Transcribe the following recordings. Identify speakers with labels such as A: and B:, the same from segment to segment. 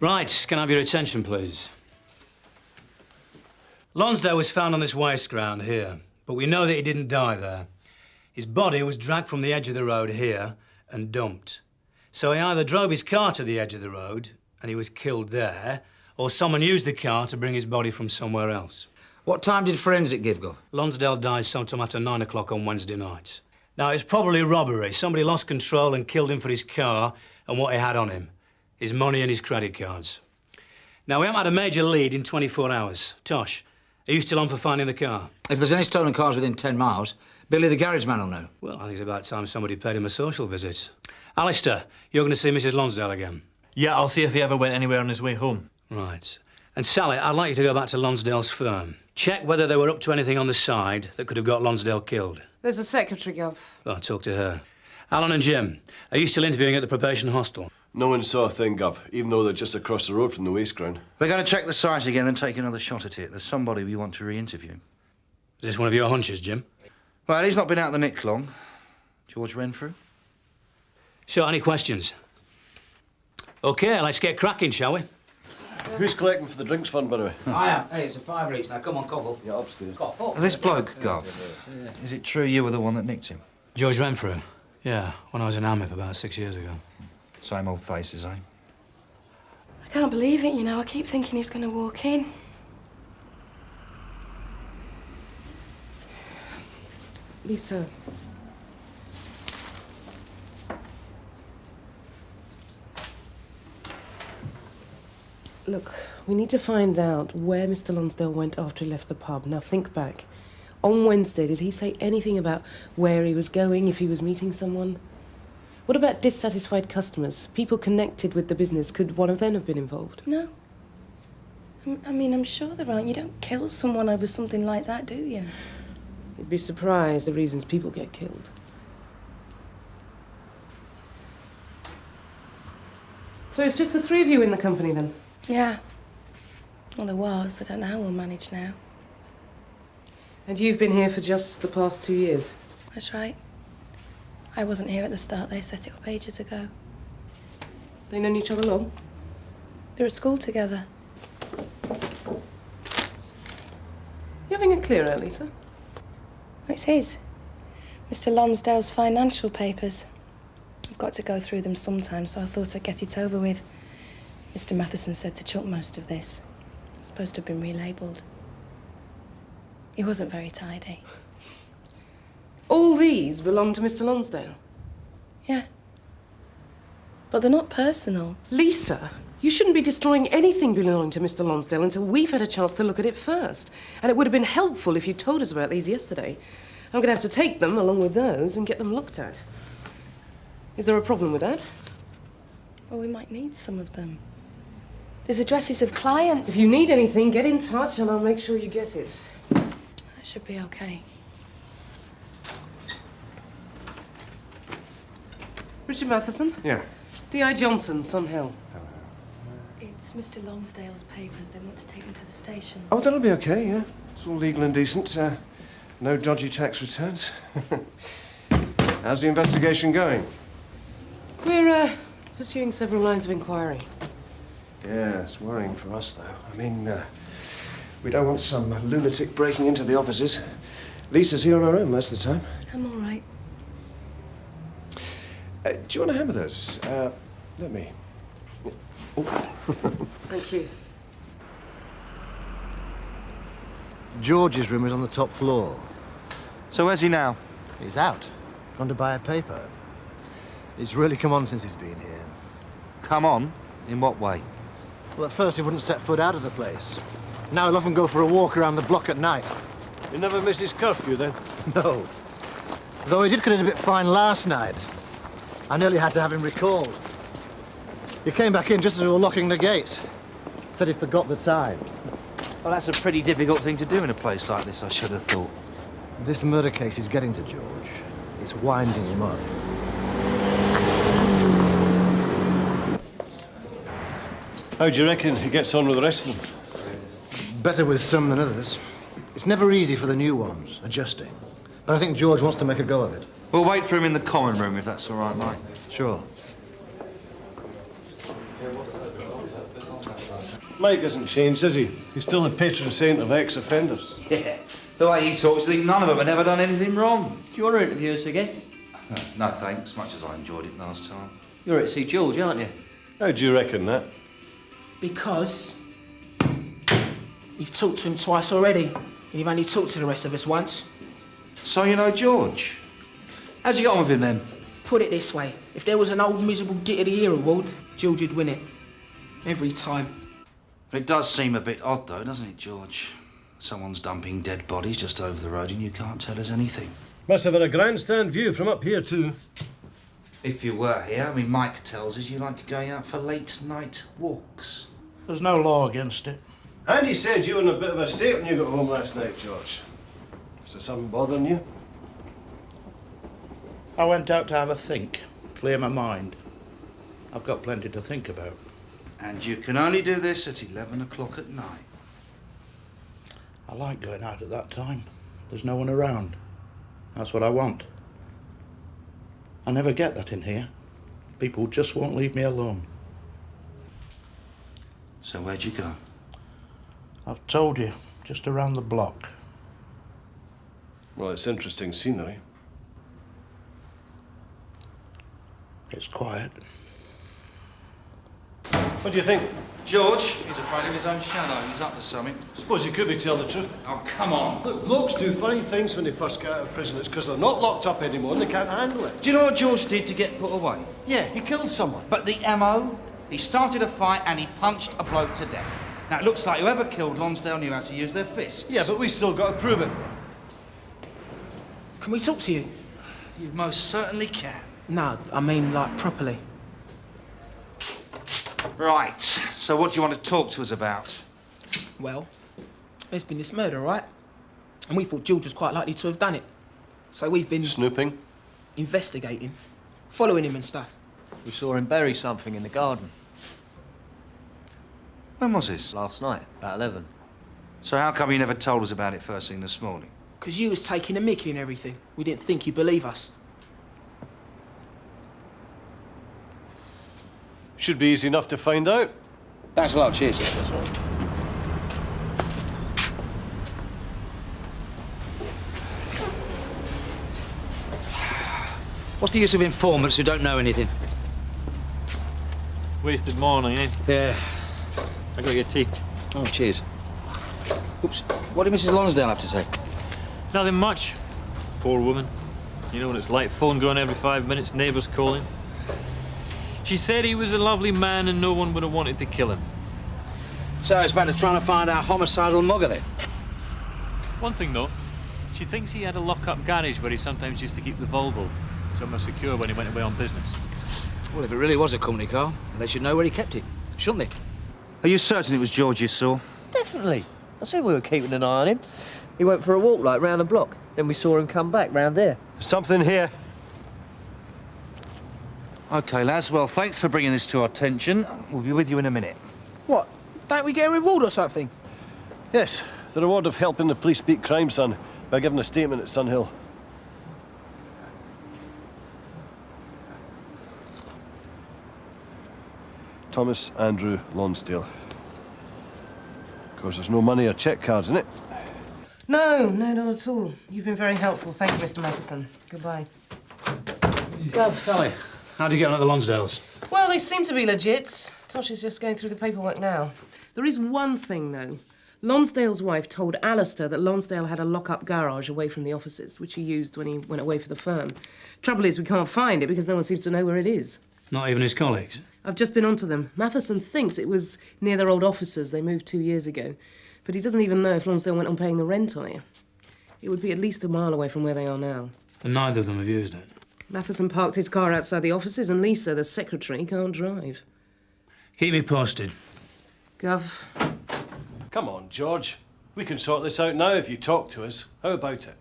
A: Right, can I have your attention, please? Lonsdale was found on this waste ground here, but we know that he didn't die there. His body was dragged from the edge of the road here and dumped. So he either drove his car to the edge of the road and he was killed there, or someone used the car to bring his body from somewhere else.
B: What time did forensic give, Gov?
A: Lonsdale died sometime after 9 o'clock on Wednesday night. Now, it's probably robbery. Somebody lost control and killed him for his car and what he had on him. His money and his credit cards. Now, we haven't had a major lead in 24 hours. Tosh, are you still on for finding the car?
B: If there's any stolen cars within 10 miles, Billy the garage man will know.
A: Well, I think it's about time somebody paid him a social visit. Alistair, you're going to see Mrs. Lonsdale again?
C: Yeah, I'll see if he ever went anywhere on his way home.
A: Right. And Sally, I'd like you to go back to Lonsdale's firm. Check whether they were up to anything on the side that could have got Lonsdale killed.
D: There's a secretary, Gov.
A: Well, talk to her. Alan and Jim, are you still interviewing at the probation hostel?
E: No one saw a thing, Gov, even though they're just across the road from the waste ground.
F: We're going to check the site again and take another shot at it. There's somebody we want to re-interview.
A: Is this one of your hunches, Jim?
F: Well, he's not been out of the nick long. George Renfrew.
A: So, any questions? OK, let's get cracking, shall we?
E: Who's collecting for the drinks fund, by the way?
B: I am. Hey, it's a £5 each. Now, come on, cobble.
E: Yeah, upstairs.
F: This bloke, Gov, is it true you were the one that nicked him?
A: George Renfrew? Yeah, when I was in AMIP about 6 years ago.
F: Same old faces, eh?
G: I can't believe it, you know. I keep thinking he's going to walk in.
D: Lisa. Look, we need to find out where Mr. Lonsdale went after he left the pub. Now, think back. On Wednesday, did he say anything about where he was going, if he was meeting someone? What about dissatisfied customers? People connected with the business. Could one of them have been involved?
G: No. I mean, I'm sure there aren't. You don't kill someone over something like that, do you?
D: You'd be surprised the reasons people get killed. So it's just the three of you in the company, then?
G: Yeah. Well, there was. I don't know how we'll manage now.
D: And you've been here for just the past 2 years?
G: That's right. I wasn't here at the start. They set it up ages ago.
D: They known each other long?
G: They're at school together.
D: You having a clear out, Lisa?
G: It's his. Mr. Lonsdale's financial papers. I've got to go through them sometime, so I thought I'd get it over with. Mr. Matheson said to chuck most of this. It's supposed to have been relabelled. He wasn't very tidy.
D: All these belong to Mr. Lonsdale?
G: Yeah. But they're not personal.
D: Lisa, you shouldn't be destroying anything belonging to Mr. Lonsdale until we've had a chance to look at it first. And it would have been helpful if you told us about these yesterday. I'm going to have to take them, along with those, and get them looked at. Is there a problem with that?
G: Well, we might need some of them. There's addresses of clients.
D: If you need anything, get in touch and I'll make sure you get it.
G: That should be okay.
D: Richard Matheson?
E: Yeah.
D: D.I. Johnson, Sun Hill.
G: It's Mr. Lonsdale's papers. They want to take them to the station.
E: Oh, that'll be okay, yeah. It's all legal and decent. No dodgy tax returns. How's the investigation going?
D: We're pursuing several lines of inquiry.
E: Yeah, it's worrying for us, though. I mean, we don't want some lunatic breaking into the offices. Lisa's here on her own most of the time.
G: I'm all right.
E: Do you want a hammer those? Let me. Oh.
D: Thank you.
H: George's room is on the top floor.
F: So where's he now?
H: He's out. Gone to buy a paper. It's really come on since he's been here.
F: Come on? In what way?
H: Well, at first he wouldn't set foot out of the place. Now he'll often go for a walk around the block at night.
E: You never miss his curfew, then?
H: No. Though he did cut it a bit fine last night. I nearly had to have him recalled. He came back in just as we were locking the gates. Said he forgot the time.
F: Well, that's a pretty difficult thing to do in a place like this, I should have thought.
H: This murder case is getting to George. It's winding him up.
E: How do you reckon he gets on with the rest of them?
H: Better with some than others. It's never easy for the new ones, adjusting. But I think George wants to make a go of it.
F: We'll wait for him in the common room, if that's all right, Mike.
H: Sure.
E: Mike hasn't changed, has he? He's still the patron saint of ex-offenders.
F: Yeah. The way he talks, I think none of them have ever done anything wrong.
I: Do you want to interview us again?
F: No, thanks. Much as I enjoyed it last time.
I: You're at see George, aren't you?
E: How do you reckon that?
J: Because you've talked to him twice already, and you've only talked to the rest of us once.
F: So you know George? How'd you get on with him then?
J: Put it this way, if there was an old miserable Git of the Year award, George would win it. Every time.
F: It does seem a bit odd though, doesn't it, George? Someone's dumping dead bodies just over the road and you can't tell us anything.
E: Must have had a grandstand view from up here too.
F: If you were here, I mean, Mike tells us you like going out for late night walks.
K: There's no law against it.
E: Andy said you were in a bit of a state when you got home last night, George. Is there something bothering you?
K: I went out to have a think, clear my mind. I've got plenty to think about.
F: And you can only do this at 11 o'clock at night.
K: I like going out at that time. There's no one around. That's what I want. I never get that in here. People just won't leave me alone.
F: So where'd you go?
K: I've told you, just around the block.
E: Well, it's interesting scenery.
K: It's quiet.
E: What do you think?
F: George, he's afraid of his own shadow. He's up to something.
E: Suppose he could be telling the truth.
F: Oh, come on.
E: Look, blokes do funny things when they first get out of prison. It's because they're not locked up anymore and they can't handle it.
F: Do you know what George did to get put away?
E: Yeah, he killed someone.
F: But the MO? He started a fight and he punched a bloke to death. Now, it looks like whoever killed Lonsdale knew how to use their fists.
E: Yeah, but we still got to prove it.
J: Can we talk to you?
F: You most certainly can.
J: No, I mean, like, properly.
F: Right, so what do you want to talk to us about?
J: Well, there's been this murder, right? And we thought George was quite likely to have done it. So we've been
E: Snooping?
J: investigating, following him and stuff.
I: We saw him bury something in the garden
F: When was this?
I: last night, about 11.
F: So how come you never told us about it first thing this morning?
J: Because you was taking a mickey and everything. We didn't think you'd believe us.
E: Should be easy enough to find out.
B: Thanks a lot, cheers. What's the use of informants who don't know anything?
C: Wasted morning, eh?
K: Yeah.
C: I gotta get tea.
B: Oh, cheers. Oops. What did Mrs. Lonsdale have to say?
C: Nothing much. Poor woman. You know what it's like, phone going every 5 minutes, neighbours calling. She said he was a lovely man and no one would have wanted to kill him.
B: So it's better trying to find our homicidal mugger then?
C: One thing though, she thinks he had a lock-up garage where he sometimes used to keep the Volvo. Somewhere secure when he went away on business.
B: Well, if it really was a company car, they should know where he kept it, shouldn't they?
F: Are you certain it was George you saw?
I: Definitely. I said we were keeping an eye on him. He went for a walk, like, round the block. Then we saw him come back round there.
E: Something here.
F: OK, lads, well, thanks for bringing this to our attention. We'll be with you in a minute.
J: What? Don't we get a reward or something?
E: Yes, the reward of helping the police beat crime, son, by giving a statement at Sunhill. Thomas Andrew Lonsdale. Of course, there's no money or cheque cards in it.
D: No, not at all. You've been very helpful. Thank you, Mr. Matheson. Goodbye. Gov.
A: Sally, how'd you get on at the Lonsdales?
D: Well, they seem to be legit. Tosh is just going through the paperwork now. There is one thing, though. Lonsdale's wife told Alistair that Lonsdale had a lock-up garage away from the offices, which he used when he went away for the firm. Trouble is, we can't find it because no one seems to know where it is.
A: Not even his colleagues?
D: I've just been onto them. Matheson thinks it was near their old offices. They moved 2 years ago. But he doesn't even know if Lonsdale went on paying the rent on it. It would be at least a mile away from where they are now.
A: And neither of them have used it?
D: Matheson parked his car outside the offices and Lisa, the secretary, can't drive.
A: Keep me posted.
D: Gov.
E: Come on, George. We can sort this out now if you talk to us. How about it?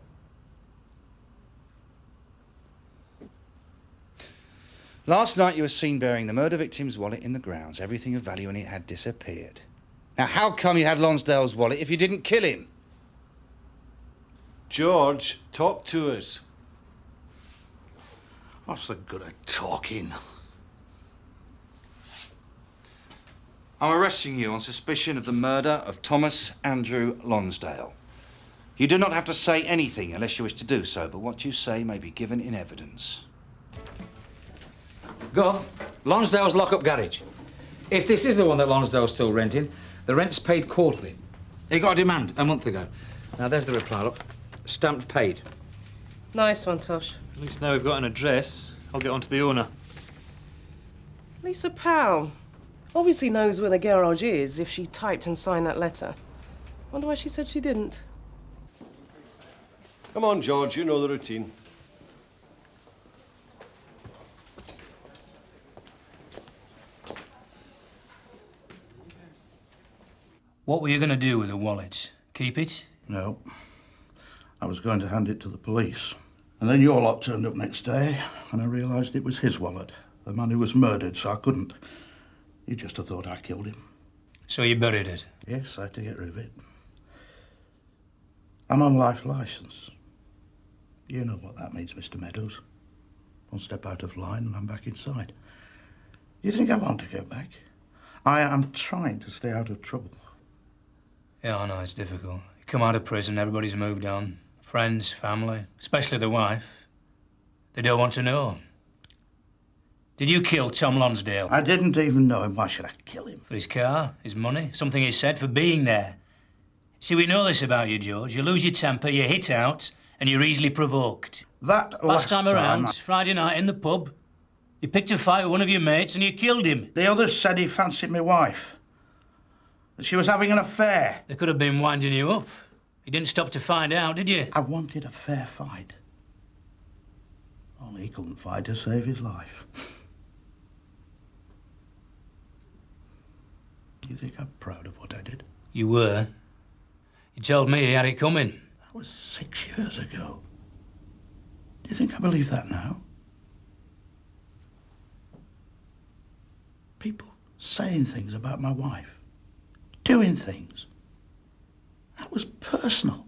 F: Last night you were seen burying the murder victim's wallet in the grounds. Everything of value in it had disappeared. Now, how come you had Lonsdale's wallet if you didn't kill him?
E: George, talk to us.
K: What's the good of talking?
F: I'm arresting you on suspicion of the murder of Thomas Andrew Lonsdale. You do not have to say anything unless you wish to do so, but what you say may be given in evidence.
B: Gov, Lonsdale's lock-up garage. If this is the one that Lonsdale's still renting, the rent's paid quarterly. He got a demand a month ago. Now, there's the reply, look. Stamped paid.
D: Nice one, Tosh.
C: At least now we've got an address. I'll get on to the owner.
D: Lisa Powell obviously knows where the garage is if she typed and signed that letter. Wonder why she said she didn't.
E: Come on, George, you know the routine.
A: What were you going to do with the wallet? Keep it?
K: No. I was going to hand it to the police. And then your lot turned up next day, and I realised it was his wallet. The man who was murdered, so I couldn't. You just have thought I killed him.
A: So you buried it?
K: Yes, I had to get rid of it. I'm on life licence. You know what that means, Mr. Meadows. One step out of line and I'm back inside. You think I want to go back? I am trying to stay out of trouble.
A: Yeah, I know, it's difficult. You come out of prison, everybody's moved on. Friends, family, especially the wife. They don't want to know. Did you kill Tom Lonsdale?
K: I didn't even know him. Why should I kill him?
A: For his car, his money, something he said, for being there. See, we know this about you, George. You lose your temper, you hit out, and you're easily provoked.
K: That
A: last time around, Friday night in the pub, you picked a fight with one of your mates and you killed him.
K: The others said he fancied my wife. That she was having an affair.
A: They could have been winding you up. You didn't stop to find out, did you?
K: I wanted a fair fight. Only he couldn't fight to save his life. You think I'm proud of what I did?
A: You were. You told me he had it coming.
K: That was 6 years ago. Do you think I believe that now? People saying things about my wife, doing things. That was personal.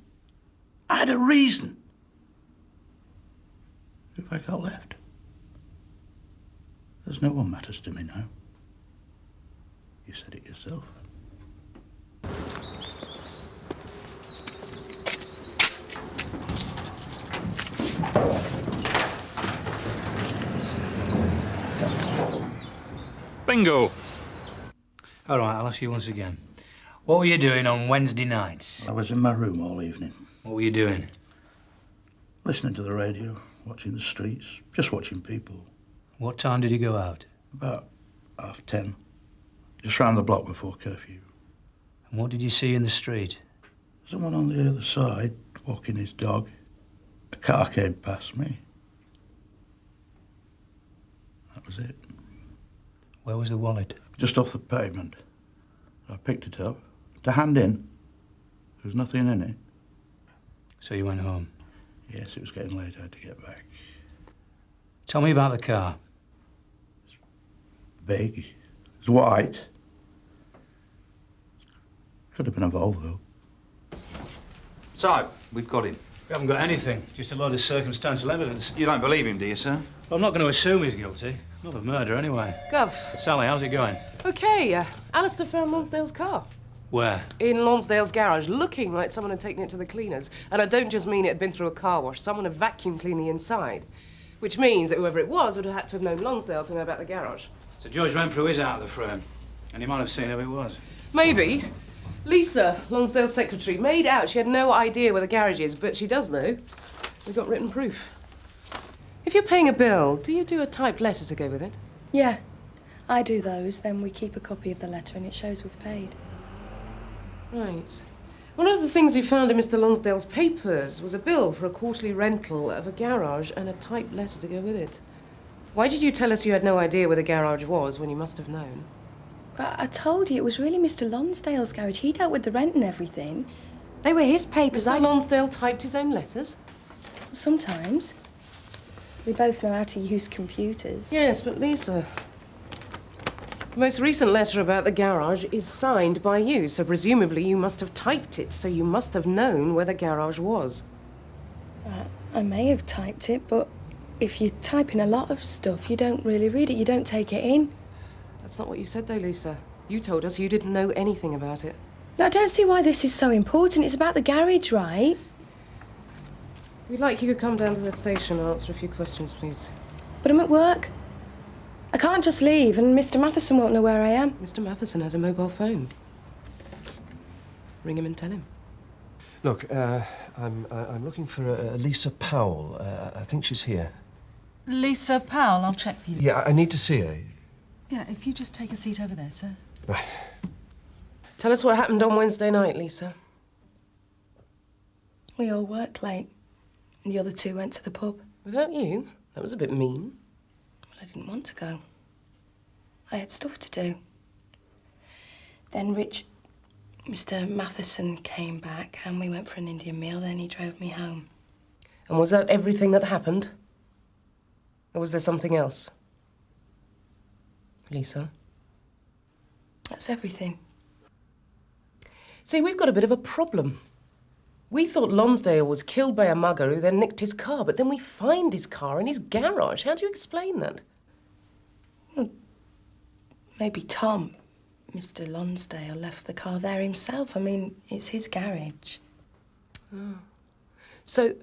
K: I had a reason. Who have I got left? There's no one matters to me now. You said it yourself.
C: Bingo!
A: All right, I'll ask you once again. What were you doing on Wednesday nights?
K: I was in my room all evening.
A: What were you doing?
K: Listening to the radio, watching the streets, just watching people.
A: What time did you go out?
K: About 10:30. Just round the block before curfew.
A: And what did you see in the street?
K: Someone on the other side, walking his dog. A car came past me. That was it.
A: Where was the wallet?
K: Just off the pavement. I picked it up. To hand in. There was nothing in it.
A: So you went home?
K: Yes, it was getting late. I had to get back.
A: Tell me about the car.
K: Big. It was white. Could have been a Volvo.
F: So, we've got him.
A: We haven't got anything, just a lot of circumstantial evidence.
F: You don't believe him, do you, sir?
A: Well, I'm not going to assume he's guilty. Not of murder, anyway.
D: Gov.
A: Sally, how's it going?
D: Okay, Alistair found Lonsdale's car.
A: Where?
D: In Lonsdale's garage, looking like someone had taken it to the cleaners. And I don't just mean it had been through a car wash. Someone had vacuum cleaned the inside. Which means that whoever it was would have had to have known Lonsdale to know about the garage.
A: So George Renfrew is out of the frame, and he might have seen who it was.
D: Maybe. Lisa, Lonsdale's secretary, made out she had no idea where the garage is, but she does know. We've got written proof. If you're paying a bill, do you do a typed letter to go with it?
G: Yeah, I do those. Then we keep a copy of the letter and it shows we've paid.
D: Right. One of the things we found in Mr. Lonsdale's papers was a bill for a quarterly rental of a garage and a typed letter to go with it. Why did you tell us you had no idea where the garage was when you must have known?
G: I told you it was really Mr. Lonsdale's garage. He dealt with the rent and everything. They were his papers.
D: Mr. Lonsdale typed his own letters?
G: Sometimes. We both know how to use computers.
D: Yes, but Lisa, the most recent letter about the garage is signed by you, so presumably you must have typed it, so you must have known where the garage was.
G: I may have typed it, but if you type in a lot of stuff, you don't really read it. You don't take it in.
D: That's not what you said, though, Lisa. You told us you didn't know anything about it.
G: No, I don't see why this is so important. It's about the garage, right?
D: We'd like you to come down to the station and answer a few questions, please.
G: But I'm at work. I can't just leave, and Mr. Matheson won't know where I am.
D: Mr. Matheson has a mobile phone. Ring him and tell him.
E: Look, I'm looking for Lisa Powell. I think she's here.
L: Lisa Powell, I'll check for you.
E: Yeah, I need to see her.
L: Yeah, if you just take a seat over there, sir.
E: Right.
D: Tell us what happened on Wednesday night, Lisa.
G: We all worked late. The other two went to the pub.
D: Without you? That was a bit mean.
G: Well, I didn't want to go. I had stuff to do. Then Mr. Matheson came back and we went for an Indian meal, then he drove me home.
D: And was that everything that happened? Or was there something else? Lisa?
G: That's everything.
D: See, we've got a bit of a problem. We thought Lonsdale was killed by a mugger who then nicked his car, but then we find his car in his garage. How do you explain that?
G: Well, maybe Tom, Mr. Lonsdale, left the car there himself. I mean, it's his garage.
D: Oh. So,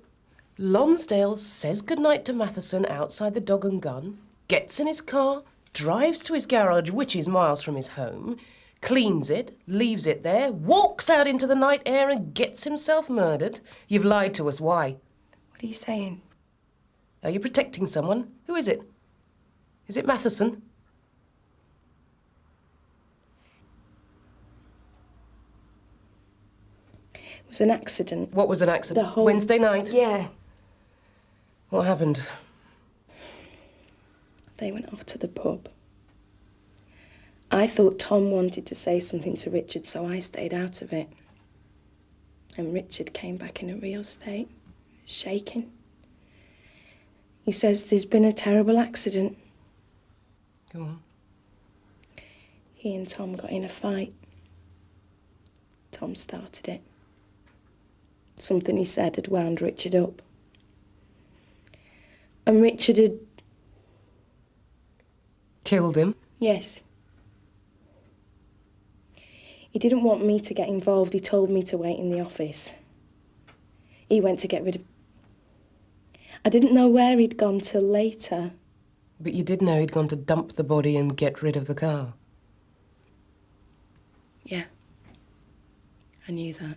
D: Lonsdale says goodnight to Matheson outside the Dog and Gun, gets in his car, drives to his garage, which is miles from his home, cleans it, leaves it there, walks out into the night air and gets himself murdered. You've lied to us. Why?
G: What are you saying?
D: Are you protecting someone? Who is it? Is it Matheson?
G: It was an accident.
D: What was an accident?
G: The whole...
D: Wednesday night?
G: Yeah.
D: What happened?
G: They went off to the pub. I thought Tom wanted to say something to Richard, so I stayed out of it. And Richard came back in a real state, shaking. He says there's been a terrible accident.
D: Go on.
G: He and Tom got in a fight. Tom started it. Something he said had wound Richard up. And Richard had...
D: Killed him?
G: Yes. He didn't want me to get involved. He told me to wait in the office. He went to get rid of... I didn't know where he'd gone till later.
D: But you did know he'd gone to dump the body and get rid of the car?
G: Yeah. I knew that.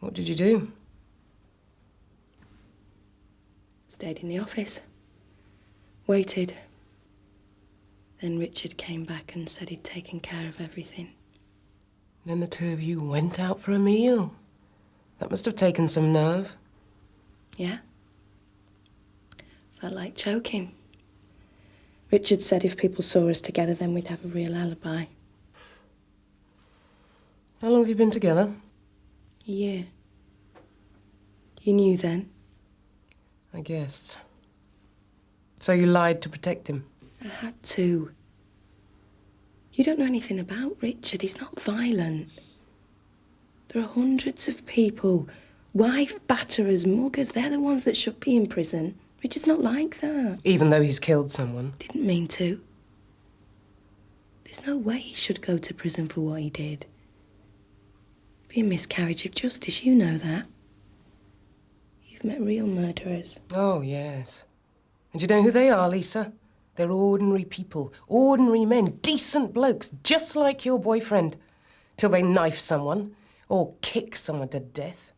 D: What did you do?
G: Stayed in the office. Waited. Then Richard came back and said he'd taken care of everything.
D: Then the two of you went out for a meal. That must have taken some nerve.
G: Yeah. Felt like choking. Richard said if people saw us together, then we'd have a real alibi.
D: How long have you been together?
G: A year. You knew then?
D: I guessed. So you lied to protect him?
G: I had to. You don't know anything about Richard. He's not violent. There are hundreds of people. Wife batterers, muggers. They're the ones that should be in prison. Richard's not like that.
D: Even though he's killed someone?
G: Didn't mean to. There's no way he should go to prison for what he did. Be a miscarriage of justice, you know that. You've met real murderers.
D: Oh, yes. And you know who they are, Lisa? They're ordinary people, ordinary men, decent blokes, just like your boyfriend. Till they knife someone or kick someone to death.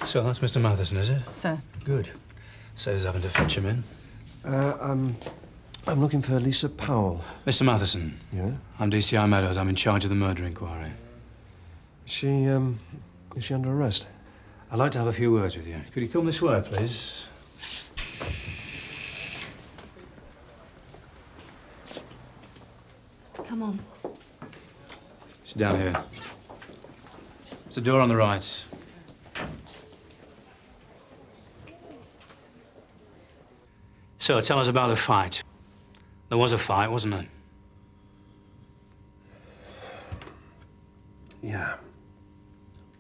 A: So that's Mr. Matheson, is it?
L: Sir.
A: Good. Says having to fetch him in.
E: I'm looking for Lisa Powell.
A: Mr. Matheson.
E: Yeah?
A: I'm D.C.I. Meadows. I'm in charge of the murder inquiry.
E: Is she under arrest?
A: I'd like to have a few words with you. Could you come this way, please?
L: Come on.
A: It's down here. It's the door on the right. So, tell us about the fight. There was a fight, wasn't there?
E: Yeah.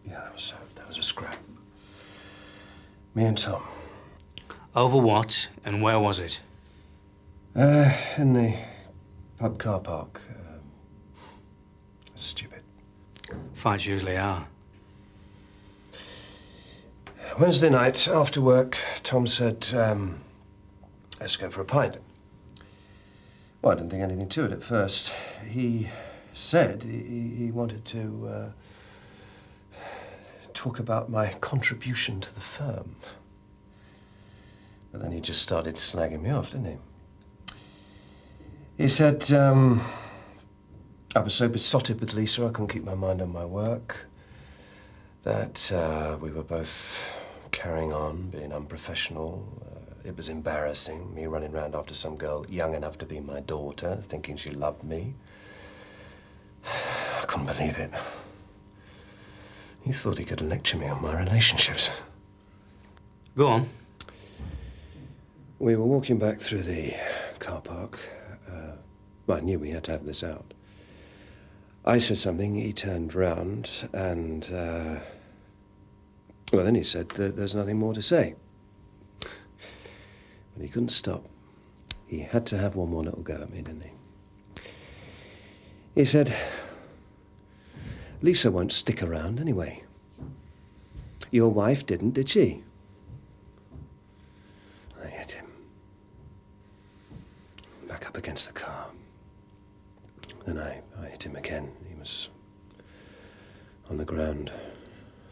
E: Yeah, that was a scrap. Me and Tom.
A: Over what and where was it?
E: In the pub car park. Stupid.
A: Fights usually are.
E: Wednesday night, after work, Tom said, let's go for a pint. Well, I didn't think anything to it at first. He said he wanted to talk about my contribution to the firm. But then he just started slagging me off, didn't he? He said, I was so besotted with Lisa, I couldn't keep my mind on my work. That we were both carrying on, being unprofessional. It was embarrassing, me running around after some girl young enough to be my daughter, thinking she loved me. I couldn't believe it. He thought he could lecture me on my relationships.
A: Go on.
E: We were walking back through the car park. I knew we had to have this out. I said something, he turned round, and, well, then he said that there's nothing more to say. But he couldn't stop. He had to have one more little go at me, didn't he? He said, Lisa won't stick around anyway. Your wife didn't, did she? I hit him. Back up against the car. Then I hit him again. He was on the ground.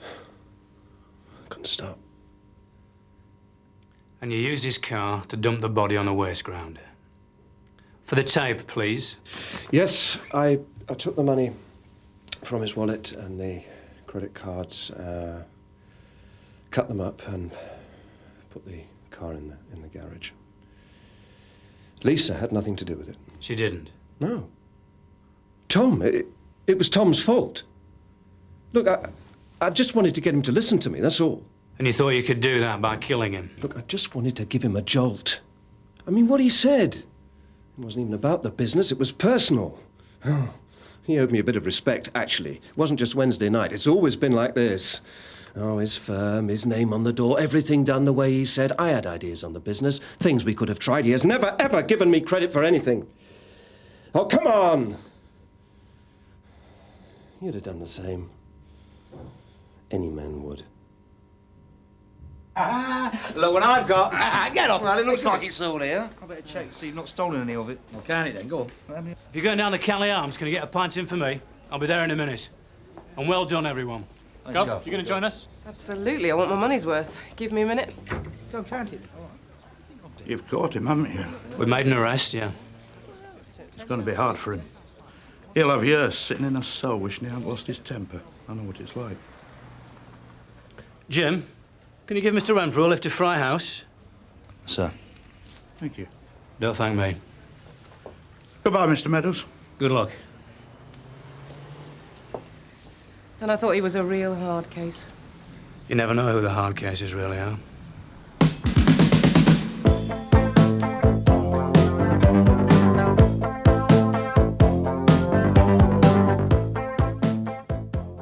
E: I couldn't stop.
A: And you used his car to dump the body on the waste ground. For the tape, please.
E: Yes, I took the money from his wallet and the credit cards, cut them up and put the car in the garage. Lisa had nothing to do with it.
A: She didn't?
E: No. Tom, it was Tom's fault. Look, I just wanted to get him to listen to me, that's all.
A: And you thought you could do that by killing him?
E: Look, I just wanted to give him a jolt. I mean, what he said, it wasn't even about the business, it was personal. Oh, he owed me a bit of respect, actually. It wasn't just Wednesday night, it's always been like this. Oh, his firm, his name on the door, everything done the way he said. I had ideas on the business, things we could have tried. He has never, ever given me credit for anything. Oh, come on! You'd have done the same. Any man would.
B: Look what I've got.
F: Get off, well, it looks like it's all here. I better check to see you've not stolen any of it.
B: Well, count it then, go on.
A: If you're going down to Cali Arms, can you get a pint in for me? I'll be there in a minute. And well done, everyone.
C: Go, you going to join us?
D: Absolutely, I want my money's worth. Give me a minute.
B: Go count it.
K: You've caught him, haven't you?
A: We made an arrest, yeah.
K: It's going to be hard for him. He'll have years sitting in a cell wishing he hadn't lost his temper. I know what it's like.
A: Jim, can you give Mr. Renfrew a lift to Fry House?
F: Sir.
K: Thank you.
A: Don't thank me.
K: Goodbye, Mr. Meadows.
A: Good luck.
D: And I thought he was a real hard case.
A: You never know who the hard cases really are.